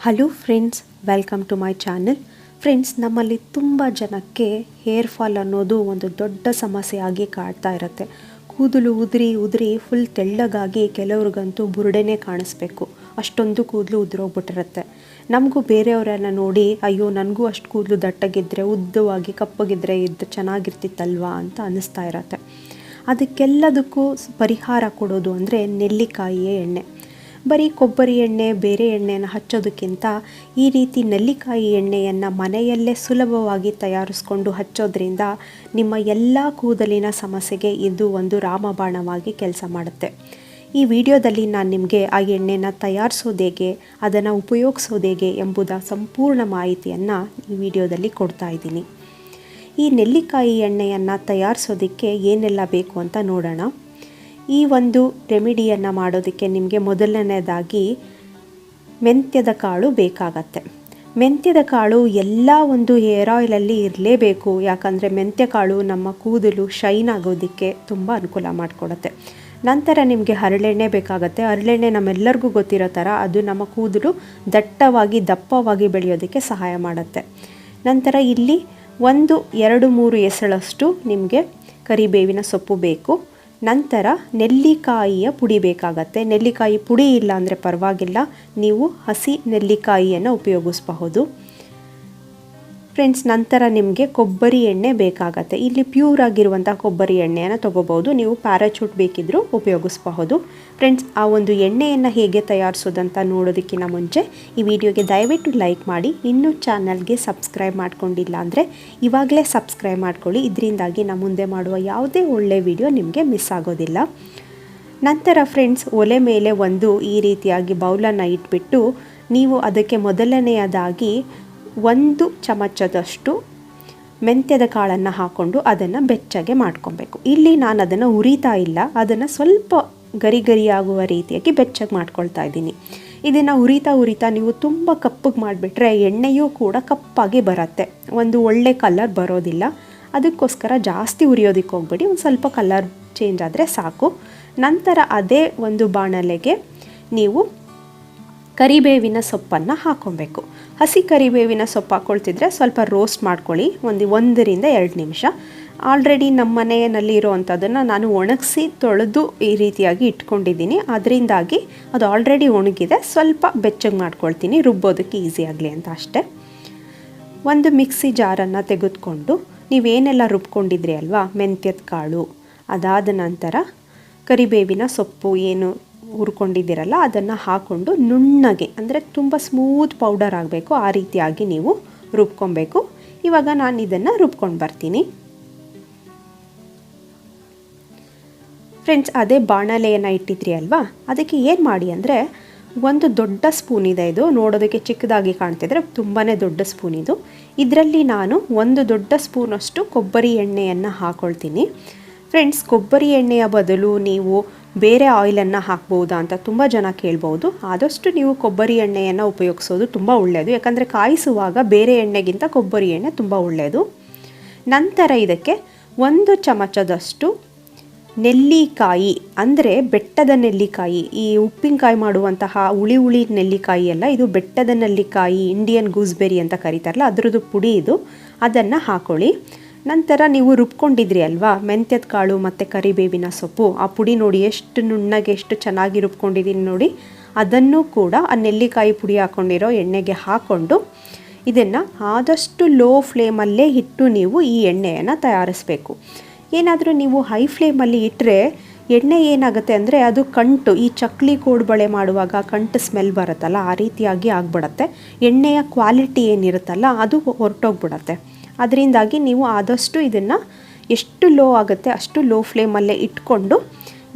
Hello friends, welcome to my channel. Friends, ನಮ್ಮಲ್ಲಿ ತುಂಬ ಜನಕ್ಕೆ ಹೇರ್ ಫಾಲ್ ಅನ್ನೋದು ಒಂದು ದೊಡ್ಡ ಸಮಸ್ಯೆಯಾಗಿ ಕಾಡ್ತಾ ಇರುತ್ತೆ. ಕೂದಲು ಉದುರಿ ಫುಲ್ ತೆಳ್ಳಗಾಗಿ ಕೆಲವ್ರಿಗಂತೂ ಬುರುಡೆನೇ ಕಾಣಿಸ್ಬೇಕು, ಅಷ್ಟೊಂದು ಕೂದಲು ಉದುರೋಗ್ಬಿಟ್ಟಿರುತ್ತೆ. ನಮಗೂ ಬೇರೆಯವರನ್ನು ನೋಡಿ ಅಯ್ಯೋ ನನಗೂ ಅಷ್ಟು ಕೂದಲು ದಟ್ಟಗಿದ್ದರೆ, ಉದ್ದವಾಗಿ ಕಪ್ಪಗಿದ್ದರೆ ಚೆನ್ನಾಗಿರ್ತಿತ್ತಲ್ವಾ ಅಂತ ಅನ್ನಿಸ್ತಾ ಇರತ್ತೆ. ಅದಕ್ಕೆಲ್ಲದಕ್ಕೂ ಪರಿಹಾರ ಕೊಡೋದು ಅಂದರೆ ನೆಲ್ಲಿಕಾಯಿಯ ಎಣ್ಣೆ. ಬರೀ ಕೊಬ್ಬರಿ ಎಣ್ಣೆ, ಬೇರೆ ಎಣ್ಣೆಯನ್ನು ಹಚ್ಚೋದಕ್ಕಿಂತ ಈ ರೀತಿ ನೆಲ್ಲಿಕಾಯಿ ಎಣ್ಣೆಯನ್ನು ಮನೆಯಲ್ಲೇ ಸುಲಭವಾಗಿ ತಯಾರಿಸ್ಕೊಂಡು ಹಚ್ಚೋದ್ರಿಂದ ನಿಮ್ಮ ಎಲ್ಲ ಕೂದಲಿನ ಸಮಸ್ಯೆಗೆ ಇದು ಒಂದು ರಾಮಬಾಣವಾಗಿ ಕೆಲಸ ಮಾಡುತ್ತೆ. ಈ ವಿಡಿಯೋದಲ್ಲಿ ನಾನು ನಿಮಗೆ ಆ ಎಣ್ಣೆನ ತಯಾರಿಸೋದು ಹೇಗೆ, ಅದನ್ನು ಉಪಯೋಗಿಸೋದು ಹೇಗೆ ಎಂಬುದ ಸಂಪೂರ್ಣ ಮಾಹಿತಿಯನ್ನು ಈ ವಿಡಿಯೋದಲ್ಲಿ ಕೊಡ್ತಾ ಇದ್ದೀನಿ. ಈ ನೆಲ್ಲಿಕಾಯಿ ಎಣ್ಣೆಯನ್ನು ತಯಾರಿಸೋದಕ್ಕೆ ಏನೆಲ್ಲ ಬೇಕು ಅಂತ ನೋಡೋಣ. ಈ ಒಂದು ರೆಮಿಡಿಯನ್ನು ಮಾಡೋದಕ್ಕೆ ನಿಮಗೆ ಮೊದಲನೇದಾಗಿ ಮೆಂತ್ಯದ ಕಾಳು ಬೇಕಾಗತ್ತೆ. ಮೆಂತ್ಯದ ಕಾಳು ಎಲ್ಲ ಒಂದು ಹೇರ್ ಆಯಿಲಲ್ಲಿ ಇರಲೇಬೇಕು, ಯಾಕಂದರೆ ಮೆಂತ್ಯ ಕಾಳು ನಮ್ಮ ಕೂದಲು ಶೈನ್ ಆಗೋದಕ್ಕೆ ತುಂಬ ಅನುಕೂಲ ಮಾಡಿಕೊಡುತ್ತೆ. ನಂತರ ನಿಮಗೆ ಹರಳೆಣ್ಣೆ ಬೇಕಾಗತ್ತೆ. ಹರಳೆಣ್ಣೆ ನಮ್ಮೆಲ್ಲರಿಗೂ ಗೊತ್ತಿರೋ ಥರ ಅದು ನಮ್ಮ ಕೂದಲು ದಟ್ಟವಾಗಿ ದಪ್ಪವಾಗಿ ಬೆಳೆಯೋದಕ್ಕೆ ಸಹಾಯ ಮಾಡುತ್ತೆ. ನಂತರ ಇಲ್ಲಿ 1-2-3 ಎಸಳಷ್ಟು ನಿಮಗೆ ಕರಿಬೇವಿನ ಸೊಪ್ಪು ಬೇಕು. ನಂತರ ನೆಲ್ಲಿಕಾಯಿಯ ಪುಡಿ ಬೇಕಾಗತ್ತೆ. ನೆಲ್ಲಿಕಾಯಿ ಪುಡಿ ಇಲ್ಲ ಅಂದರೆ ಪರವಾಗಿಲ್ಲ, ನೀವು ಹಸಿ ನೆಲ್ಲಿಕಾಯಿಯನ್ನು ಉಪಯೋಗಿಸಬಹುದು ಫ್ರೆಂಡ್ಸ್. ನಂತರ ನಿಮಗೆ ಕೊಬ್ಬರಿ ಎಣ್ಣೆ ಬೇಕಾಗತ್ತೆ. ಇಲ್ಲಿ ಪ್ಯೂರ್ ಆಗಿರುವಂಥ ಕೊಬ್ಬರಿ ಎಣ್ಣೆಯನ್ನು ತೊಗೋಬೋದು, ನೀವು ಪ್ಯಾರಾಚೂಟ್ ಬೇಕಿದ್ದರೂ ಉಪಯೋಗಿಸಬಹುದು ಫ್ರೆಂಡ್ಸ್. ಆ ಒಂದು ಎಣ್ಣೆಯನ್ನು ಹೇಗೆ ತಯಾರಿಸೋದಂತ ನೋಡೋದಕ್ಕಿಂತ ಮುಂಚೆ ಈ ವಿಡಿಯೋಗೆ ದಯವಿಟ್ಟು ಲೈಕ್ ಮಾಡಿ. ಇನ್ನೂ ಚಾನಲ್ಗೆ ಸಬ್ಸ್ಕ್ರೈಬ್ ಮಾಡ್ಕೊಂಡಿಲ್ಲ ಅಂದರೆ ಇವಾಗಲೇ ಸಬ್ಸ್ಕ್ರೈಬ್ ಮಾಡ್ಕೊಳ್ಳಿ. ಇದರಿಂದಾಗಿ ನಾನು ಮುಂದೆ ಮಾಡುವ ಯಾವುದೇ ಒಳ್ಳೆಯ ವಿಡಿಯೋ ನಿಮಗೆ ಮಿಸ್ ಆಗೋದಿಲ್ಲ. ನಂತರ ಫ್ರೆಂಡ್ಸ್, ಒಲೆ ಮೇಲೆ ಈ ರೀತಿಯಾಗಿ ಬೌಲನ್ನು ಇಟ್ಬಿಟ್ಟು ನೀವು ಅದಕ್ಕೆ ಮೊದಲನೆಯದಾಗಿ 1 ಚಮಚದಷ್ಟು ಮೆಂತ್ಯದ ಕಾಳನ್ನು ಹಾಕ್ಕೊಂಡು ಅದನ್ನು ಬೆಚ್ಚಗೆ ಮಾಡ್ಕೊಬೇಕು. ಇಲ್ಲಿ ನಾನು ಅದನ್ನು ಉರಿತಾ ಇಲ್ಲ, ಅದನ್ನು ಸ್ವಲ್ಪ ಗರಿ ಆಗುವ ರೀತಿಯಾಗಿ ಬೆಚ್ಚಗೆ ಮಾಡ್ಕೊಳ್ತಾ ಇದ್ದೀನಿ. ಇದನ್ನು ಉರಿತಾ ನೀವು ತುಂಬ ಕಪ್ಪಗೆ ಮಾಡಿಬಿಟ್ರೆ ಎಣ್ಣೆಯೂ ಕೂಡ ಕಪ್ಪಾಗಿ ಬರುತ್ತೆ, ಒಂದು ಒಳ್ಳೆ ಕಲರ್ ಬರೋದಿಲ್ಲ. ಅದಕ್ಕೋಸ್ಕರ ಜಾಸ್ತಿ ಉರಿಯೋದಕ್ಕೆ ಹೋಗ್ಬೇಡಿ, ಒಂದು ಸ್ವಲ್ಪ ಕಲರ್ ಚೇಂಜ್ ಆದರೆ ಸಾಕು. ನಂತರ ಅದೇ ಒಂದು ಬಾಣಲೆಗೆ ನೀವು ಕರಿಬೇವಿನ ಸೊಪ್ಪನ್ನು ಹಾಕ್ಕೊಬೇಕು. ಹಸಿ ಕರಿಬೇವಿನ ಸೊಪ್ಪು ಹಾಕ್ಕೊಳ್ತಿದ್ರೆ ಸ್ವಲ್ಪ ರೋಸ್ಟ್ ಮಾಡ್ಕೊಳ್ಳಿ, 1-2 ನಿಮಿಷ. ಆಲ್ರೆಡಿ ನಮ್ಮ ಮನೆಯಲ್ಲಿ ಇರೋವಂಥದ್ದನ್ನು ನಾನು ಒಣಗಿಸಿ ತೊಳೆದು ಈ ರೀತಿಯಾಗಿ ಇಟ್ಕೊಂಡಿದ್ದೀನಿ, ಅದರಿಂದಾಗಿ ಅದು ಆಲ್ರೆಡಿ ಒಣಗಿದೆ. ಸ್ವಲ್ಪ ಬೆಚ್ಚಗೆ ಮಾಡ್ಕೊಳ್ತೀನಿ, ರುಬ್ಬೋದಕ್ಕೆ ಈಸಿ ಆಗಲಿ ಅಂತ ಅಷ್ಟೇ. ಒಂದು ಮಿಕ್ಸಿ ಜಾರನ್ನು ತೆಗೆದುಕೊಂಡು ನೀವೇನೆಲ್ಲ ರುಬ್ಕೊಂಡಿದ್ರಿ ಅಲ್ವಾ, ಮೆಂತ್ಯದ ಕಾಳು, ಅದಾದ ನಂತರ ಕರಿಬೇವಿನ ಸೊಪ್ಪು ಏನು ಹುರ್ಕೊಂಡಿದ್ದೀರಲ್ಲ ಅದನ್ನು ಹಾಕ್ಕೊಂಡು ನುಣ್ಣಗೆ, ಅಂದರೆ ತುಂಬ ಸ್ಮೂತ್ ಪೌಡರ್ ಆಗಬೇಕು, ಆ ರೀತಿಯಾಗಿ ನೀವು ರುಬ್ಕೊಬೇಕು. ಇವಾಗ ನಾನು ಇದನ್ನು ರುಬ್ಕೊಂಡು ಬರ್ತೀನಿ ಫ್ರೆಂಡ್ಸ್. ಅದೇ ಬಾಣಲೆಯನ್ನು ಇಟ್ಟಿದ್ರಿ ಅಲ್ವಾ, ಅದಕ್ಕೆ ಏನು ಮಾಡಿ ಅಂದರೆ ಒಂದು ದೊಡ್ಡ ಸ್ಪೂನ್ ಇದೆ, ಇದು ನೋಡೋದಕ್ಕೆ ಚಿಕ್ಕದಾಗಿ ಕಾಣ್ತಿದ್ರೆ ತುಂಬಾ ದೊಡ್ಡ ಸ್ಪೂನ್ ಇದು. ಇದರಲ್ಲಿ ನಾನು 1 ದೊಡ್ಡ ಸ್ಪೂನಷ್ಟು ಕೊಬ್ಬರಿ ಎಣ್ಣೆಯನ್ನು ಹಾಕ್ಕೊಳ್ತೀನಿ ಫ್ರೆಂಡ್ಸ್. ಕೊಬ್ಬರಿ ಎಣ್ಣೆಯ ಬದಲು ನೀವು ಬೇರೆ ಆಯಿಲನ್ನು ಹಾಕ್ಬೋದಾ ಅಂತ ತುಂಬ ಜನ ಕೇಳ್ಬೋದು. ಆದಷ್ಟು ನೀವು ಕೊಬ್ಬರಿ ಎಣ್ಣೆಯನ್ನು ಉಪಯೋಗಿಸೋದು ತುಂಬ ಒಳ್ಳೆಯದು, ಯಾಕಂದರೆ ಕಾಯಿಸುವಾಗ ಬೇರೆ ಎಣ್ಣೆಗಿಂತ ಕೊಬ್ಬರಿ ಎಣ್ಣೆ ತುಂಬ ಒಳ್ಳೆಯದು. ನಂತರ ಇದಕ್ಕೆ 1 ಚಮಚದಷ್ಟು ನೆಲ್ಲಿಕಾಯಿ, ಅಂದರೆ ಬೆಟ್ಟದ ನೆಲ್ಲಿಕಾಯಿ, ಈ ಉಪ್ಪಿನಕಾಯಿ ಮಾಡುವಂತಹ ಹುಳಿ ನೆಲ್ಲಿಕಾಯಿ ಅಲ್ಲ, ಇದು ಬೆಟ್ಟದ ನೆಲ್ಲಿಕಾಯಿ, ಇಂಡಿಯನ್ ಗೂಸ್ಬೆರಿ ಅಂತ ಕರೀತಾರಲ್ಲ ಅದರದ್ದು ಪುಡಿ ಇದು, ಅದನ್ನು ಹಾಕ್ಕೊಳ್ಳಿ. ನಂತರ ನೀವು ರುಬ್ಕೊಂಡಿದ್ರಿ ಅಲ್ವಾ ಮೆಂತ್ಯದ ಕಾಳು ಮತ್ತು ಕರಿಬೇವಿನ ಸೊಪ್ಪು, ಆ ಪುಡಿ ನೋಡಿ ಎಷ್ಟು ನುಣ್ಣಗೆ ಎಷ್ಟು ಚೆನ್ನಾಗಿ ರುಬ್ಕೊಂಡಿದ್ದೀನಿ ನೋಡಿ. ಅದನ್ನು ಕೂಡ ಆ ನೆಲ್ಲಿಕಾಯಿ ಪುಡಿ ಹಾಕ್ಕೊಂಡಿರೋ ಎಣ್ಣೆಗೆ ಹಾಕ್ಕೊಂಡು ಇದನ್ನು ಆದಷ್ಟು ಲೋ ಫ್ಲೇಮಲ್ಲೇ ಇಟ್ಟು ನೀವು ಈ ಎಣ್ಣೆಯನ್ನು ತಯಾರಿಸಬೇಕು. ಏನಾದರೂ ನೀವು ಹೈ ಫ್ಲೇಮಲ್ಲಿ ಇಟ್ಟರೆ ಎಣ್ಣೆ ಏನಾಗುತ್ತೆ ಅಂದರೆ ಅದು ಕಂಟು, ಈ ಚಕ್ಲಿ ಕೋಡ್ಬಳೆ ಮಾಡುವಾಗ ಕಂಟು ಸ್ಮೆಲ್ ಬರುತ್ತಲ್ಲ, ಆ ರೀತಿಯಾಗಿ ಆಗಿಬಿಡತ್ತೆ. ಎಣ್ಣೆಯ ಕ್ವಾಲಿಟಿ ಏನಿರುತ್ತಲ್ಲ ಅದು ಹೊರಟೋಗ್ಬಿಡತ್ತೆ. ಅದರಿಂದಾಗಿ ನೀವು ಆದಷ್ಟು ಇದನ್ನು ಎಷ್ಟು ಲೋ ಆಗುತ್ತೆ ಅಷ್ಟು ಲೋ ಫ್ಲೇಮಲ್ಲೇ ಇಟ್ಕೊಂಡು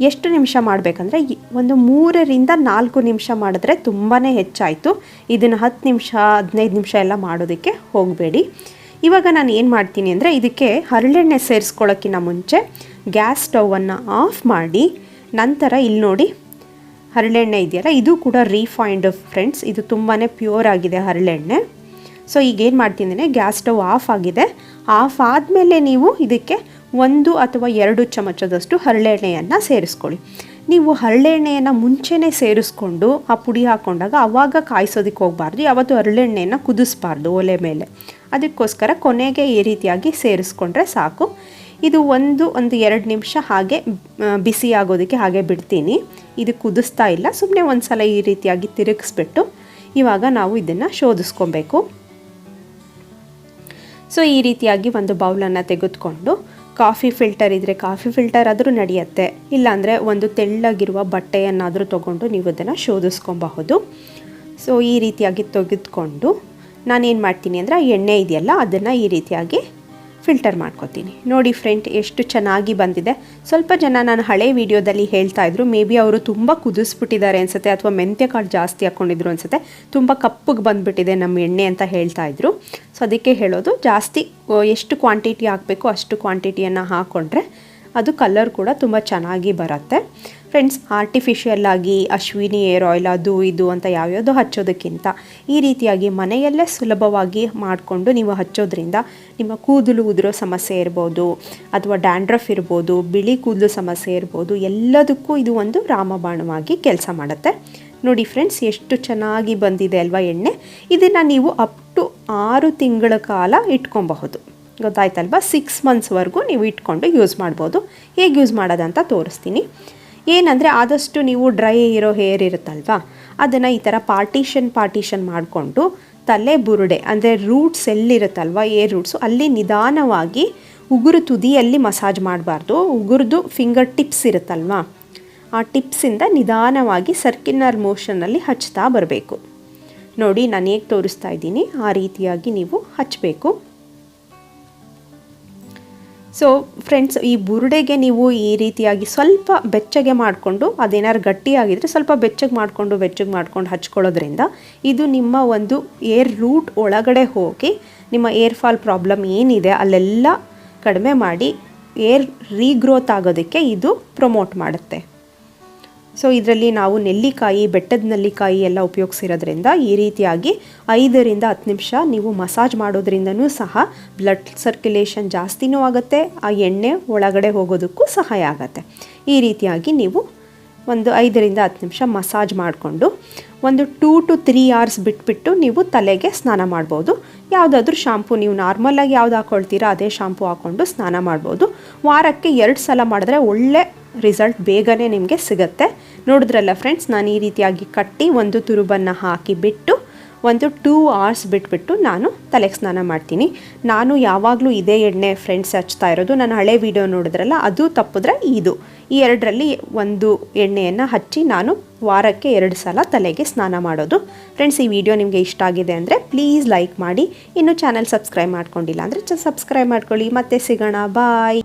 ಎಷ್ಟು ನಿಮಿಷ ಮಾಡಬೇಕಂದ್ರೆ 3-4 ನಿಮಿಷ ಮಾಡಿದ್ರೆ ತುಂಬಾ ಹೆಚ್ಚಾಯಿತು. ಇದನ್ನು 10 ನಿಮಿಷ 15 ನಿಮಿಷ ಎಲ್ಲ ಮಾಡೋದಕ್ಕೆ ಹೋಗಬೇಡಿ. ಇವಾಗ ನಾನು ಏನು ಮಾಡ್ತೀನಿ ಅಂದರೆ ಇದಕ್ಕೆ ಹರಳೆಣ್ಣೆ ಸೇರಿಸ್ಕೊಳ್ಳೋಕ್ಕಿಂತ ಮುಂಚೆ ಗ್ಯಾಸ್ ಸ್ಟವನ್ನು ಆಫ್ ಮಾಡಿ, ನಂತರ ಇಲ್ಲಿ ನೋಡಿ ಹರಳೆಣ್ಣೆ ಇದೆಯಲ್ಲ ಇದು ಕೂಡ ರೀಫೈನ್ಡ್ ಫ್ರೆಂಡ್ಸ್, ಇದು ತುಂಬಾ ಪ್ಯೂರ್ ಆಗಿದೆ ಹರಳೆಣ್ಣೆ. ಸೊ ಈಗೇನು ಮಾಡ್ತೀನಿ ಅಂದರೆ ಗ್ಯಾಸ್ ಸ್ಟವ್ ಆಫ್ ಆಗಿದೆ, ಆಫ್ ಆದಮೇಲೆ ನೀವು ಇದಕ್ಕೆ 1 ಅಥವಾ 2 ಚಮಚದಷ್ಟು ಹರಳೆಣ್ಣೆಯನ್ನು ಸೇರಿಸ್ಕೊಳ್ಳಿ. ನೀವು ಹರಳೆಣ್ಣೆಯನ್ನು ಮುಂಚೆನೇ ಸೇರಿಸ್ಕೊಂಡು ಆ ಪುಡಿ ಹಾಕ್ಕೊಂಡಾಗ ಆವಾಗ ಕಾಯಿಸೋದಕ್ಕೆ ಹೋಗಬಾರ್ದು, ಯಾವತ್ತೂ ಹರಳೆಣ್ಣೆಯನ್ನು ಕುದಿಸ್ಬಾರ್ದು ಒಲೆ ಮೇಲೆ. ಅದಕ್ಕೋಸ್ಕರ ಕೊನೆಗೆ ಈ ರೀತಿಯಾಗಿ ಸೇರಿಸ್ಕೊಂಡ್ರೆ ಸಾಕು. ಇದು ಒಂದು 2 ನಿಮಿಷ ಹಾಗೆ ಬಿಸಿ ಆಗೋದಕ್ಕೆ ಹಾಗೆ ಬಿಡ್ತೀನಿ. ಇದು ಕುದಿಸ್ತಾ ಇಲ್ಲ, ಸುಮ್ಮನೆ ಒಂದು ಸಲ ಈ ರೀತಿಯಾಗಿ ತಿರುಗಿಸ್ಬಿಟ್ಟು ಇವಾಗ ನಾವು ಇದನ್ನು ಶೋಧಿಸ್ಕೊಬೇಕು. ಸೊ ಈ ರೀತಿಯಾಗಿ ಒಂದು ಬೌಲನ್ನು ತೆಗೆದುಕೊಂಡು ಕಾಫಿ ಫಿಲ್ಟರ್ ಇದ್ದರೆ ಕಾಫಿ ಫಿಲ್ಟರ್ ಆದರೂ ನಡೆಯುತ್ತೆ, ಇಲ್ಲಾಂದರೆ ಒಂದು ತೆಳ್ಳಗಿರುವ ಬಟ್ಟೆಯನ್ನಾದರೂ ತೊಗೊಂಡು ನೀವು ಅದನ್ನು ಶೋಧಿಸ್ಕೊಬಹುದು. ಸೊ ಈ ರೀತಿಯಾಗಿ ತೆಗೆದುಕೊಂಡು ನಾನೇನು ಮಾಡ್ತೀನಿ ಅಂದರೆ ಎಣ್ಣೆ ಇದೆಯಲ್ಲ ಅದನ್ನು ಈ ರೀತಿಯಾಗಿ ಫಿಲ್ಟರ್ ಮಾಡ್ಕೊತೀನಿ. ನೋಡಿ ಫ್ರೆಂಡ್, ಎಷ್ಟು ಚೆನ್ನಾಗಿ ಬಂದಿದೆ. ಸ್ವಲ್ಪ ಜನ ನಾನು ಹಳೆ ವಿಡಿಯೋದಲ್ಲಿ ಹೇಳ್ತಾ ಇದ್ರು, ಮೇ ಬಿ ಅವರು ತುಂಬ ಕುದಿಸ್ಬಿಟ್ಟಿದ್ದಾರೆ ಅನಿಸುತ್ತೆ, ಅಥವಾ ಮೆಂತ್ಯ ಕಾಳು ಜಾಸ್ತಿ ಹಾಕ್ಕೊಂಡಿದ್ರು ಅನಿಸುತ್ತೆ, ತುಂಬ ಕಪ್ಪಗೆ ಬಂದುಬಿಟ್ಟಿದೆ ನಮ್ಮ ಎಣ್ಣೆ ಅಂತ ಹೇಳ್ತಾ ಇದ್ರು. ಸೊ ಅದಕ್ಕೆ ಹೇಳೋದು, ಜಾಸ್ತಿ ಎಷ್ಟು ಕ್ವಾಂಟಿಟಿ ಹಾಕಬೇಕು ಅಷ್ಟು ಕ್ವಾಂಟಿಟಿಯನ್ನು ಹಾಕ್ಕೊಂಡ್ರೆ ಅದು ಕಲರ್ ಕೂಡ ತುಂಬ ಚೆನ್ನಾಗಿ ಬರುತ್ತೆ. ಫ್ರೆಂಡ್ಸ್, ಆರ್ಟಿಫಿಷಿಯಲ್ ಆಗಿ ಅಶ್ವಿನಿ ಏರ್ ಆಯಿಲ್ ಅದು ಇದು ಅಂತ ಯಾವ್ಯಾವುದೋ ಹಚ್ಚೋದಕ್ಕಿಂತ ಈ ರೀತಿಯಾಗಿ ಮನೆಯಲ್ಲೇ ಸುಲಭವಾಗಿ ಮಾಡಿಕೊಂಡು ನೀವು ಹಚ್ಚೋದ್ರಿಂದ ನಿಮ್ಮ ಕೂದಲು ಉದುರೋ ಸಮಸ್ಯೆ ಇರ್ಬೋದು, ಅಥವಾ ಡ್ಯಾಂಡ್ರಫ್ ಇರ್ಬೋದು, ಬಿಳಿ ಕೂದಲು ಸಮಸ್ಯೆ ಇರ್ಬೋದು, ಎಲ್ಲದಕ್ಕೂ ಇದು ಒಂದು ರಾಮಬಾಣವಾಗಿ ಕೆಲಸ ಮಾಡುತ್ತೆ. ನೋಡಿ ಫ್ರೆಂಡ್ಸ್, ಎಷ್ಟು ಚೆನ್ನಾಗಿ ಬಂದಿದೆ ಅಲ್ವಾ ಎಣ್ಣೆ. ಇದನ್ನು ನೀವು ಅಪ್ ಟು 6 ತಿಂಗಳ ಕಾಲ ಇಟ್ಕೊಬಹುದು, ಗೊತ್ತಾಯ್ತಲ್ವಾ. 6 ಮಂತ್ಸ್ವರೆಗೂ ನೀವು ಇಟ್ಕೊಂಡು ಯೂಸ್ ಮಾಡ್ಬೋದು. ಹೇಗೆ ಯೂಸ್ ಮಾಡೋದಂತ ತೋರಿಸ್ತೀನಿ. ಏನಂದರೆ, ಆದಷ್ಟು ನೀವು ಡ್ರೈ ಇರೋ ಹೇರ್ ಇರುತ್ತಲ್ವಾ, ಅದನ್ನು ಈ ಥರ ಪಾರ್ಟಿಷನ್ ಮಾಡಿಕೊಂಡು ತಲೆ ಬುರುಡೆ ಅಂದರೆ ರೂಟ್ಸ್ ಎಲ್ಲಿರುತ್ತಲ್ವ, ಏರ್ ರೂಟ್ಸು, ಅಲ್ಲಿ ನಿಧಾನವಾಗಿ ಉಗುರು ತುದಿಯಲ್ಲಿ ಮಸಾಜ್ ಮಾಡಬಾರ್ದು. ಉಗುರ್ದು ಫಿಂಗರ್ ಟಿಪ್ಸ್ ಇರುತ್ತಲ್ವ, ಆ ಟಿಪ್ಸಿಂದ ನಿಧಾನವಾಗಿ ಸರ್ಕ್ಯುಲರ್ ಮೋಷನಲ್ಲಿ ಹಚ್ತಾ ಬರಬೇಕು. ನೋಡಿ ನಾನು ಹೇಗೆ ತೋರಿಸ್ತಾ ಇದ್ದೀನಿ ಆ ರೀತಿಯಾಗಿ ನೀವು ಹಚ್ಚಬೇಕು. ಸೊ ಫ್ರೆಂಡ್ಸ್, ಈ ಬುರುಡೆಗೆ ನೀವು ಈ ರೀತಿಯಾಗಿ ಸ್ವಲ್ಪ ಬೆಚ್ಚಗೆ ಮಾಡಿಕೊಂಡು, ಅದೇನಾದ್ರು ಗಟ್ಟಿಯಾಗಿದ್ದರೆ ಸ್ವಲ್ಪ ಬೆಚ್ಚಗೆ ಮಾಡಿಕೊಂಡು ಹಚ್ಕೊಳ್ಳೋದ್ರಿಂದ ಇದು ನಿಮ್ಮ ಒಂದು ಏರ್ ರೂಟ್ ಒಳಗಡೆ ಹೋಗಿ ನಿಮ್ಮ ಏರ್ ಫಾಲ್ ಪ್ರಾಬ್ಲಮ್ ಏನಿದೆ ಅಲ್ಲೆಲ್ಲ ಕಡಿಮೆ ಮಾಡಿ ಏರ್ ರೀಗ್ರೋತ್ ಆಗೋದಕ್ಕೆ ಇದು ಪ್ರಮೋಟ್ ಮಾಡುತ್ತೆ. ಸೊ ಇದರಲ್ಲಿ ನಾವು ನೆಲ್ಲಿಕಾಯಿ, ಬೆಟ್ಟದ ನೆಲ್ಲಿಕಾಯಿ ಎಲ್ಲ ಉಪಯೋಗಿಸಿರೋದ್ರಿಂದ ಈ ರೀತಿಯಾಗಿ 5 ರಿಂದ 10 ನಿಮಿಷ ನೀವು ಮಸಾಜ್ ಮಾಡೋದ್ರಿಂದನೂ ಸಹ ಬ್ಲಡ್ ಸರ್ಕ್ಯುಲೇಷನ್ ಜಾಸ್ತಿನೂ ಆಗುತ್ತೆ, ಆ ಎಣ್ಣೆ ಒಳಗಡೆ ಹೋಗೋದಕ್ಕೂ ಸಹಾಯ ಆಗುತ್ತೆ. ಈ ರೀತಿಯಾಗಿ ನೀವು ಒಂದು 5 ರಿಂದ 10 ನಿಮಿಷ ಮಸಾಜ್ ಮಾಡಿಕೊಂಡು ಒಂದು 2 to 3 hours ಬಿಟ್ಬಿಟ್ಟು ನೀವು ತಲೆಗೆ ಸ್ನಾನ ಮಾಡ್ಬೋದು. ಯಾವುದಾದ್ರೂ ಶಾಂಪು, ನೀವು ನಾರ್ಮಲಾಗಿ ಯಾವ್ದು ಹಾಕ್ಕೊಳ್ತೀರಾ ಅದೇ ಶಾಂಪು ಹಾಕ್ಕೊಂಡು ಸ್ನಾನ ಮಾಡ್ಬೋದು. ವಾರಕ್ಕೆ 2 ಸಲ ಮಾಡಿದ್ರೆ ಒಳ್ಳೆ ರಿಸಲ್ಟ್ ಬೇಗನೆ ನಿಮಗೆ ಸಿಗುತ್ತೆ. ನೋಡಿದ್ರಲ್ಲ ಫ್ರೆಂಡ್ಸ್, ನಾನು ಈ ರೀತಿಯಾಗಿ ಕಟ್ಟಿ ಒಂದು ತುರುಬನ್ನು ಹಾಕಿ ಬಿಟ್ಟು ಒಂದು 2 hours ಬಿಟ್ಬಿಟ್ಟು ನಾನು ತಲೆಗೆ ಸ್ನಾನ ಮಾಡ್ತೀನಿ. ನಾನು ಯಾವಾಗಲೂ ಇದೇ ಎಣ್ಣೆ ಫ್ರೆಂಡ್ಸ್ ಹಚ್ತಾ ಇರೋದು. ನಾನು ಹಳೆ ವಿಡಿಯೋ ನೋಡಿದ್ರಲ್ಲ, ಅದು ತಪ್ಪಿದ್ರೆ ಈ ಎರಡರಲ್ಲಿ ಒಂದು ಎಣ್ಣೆಯನ್ನು ಹಚ್ಚಿ ನಾನು ವಾರಕ್ಕೆ 2 ಸಲ ತಲೆಗೆ ಸ್ನಾನ ಮಾಡೋದು. ಫ್ರೆಂಡ್ಸ್, ಈ ವಿಡಿಯೋ ನಿಮಗೆ ಇಷ್ಟ ಆಗಿದೆ ಅಂದರೆ ಪ್ಲೀಸ್ ಲೈಕ್ ಮಾಡಿ. ಇನ್ನೂ ಚಾನಲ್ ಸಬ್ಸ್ಕ್ರೈಬ್ ಮಾಡ್ಕೊಂಡಿಲ್ಲ ಅಂದರೆ ಸಬ್ಸ್ಕ್ರೈಬ್ ಮಾಡ್ಕೊಳ್ಳಿ. ಮತ್ತೆ ಸಿಗೋಣ, ಬಾಯ್.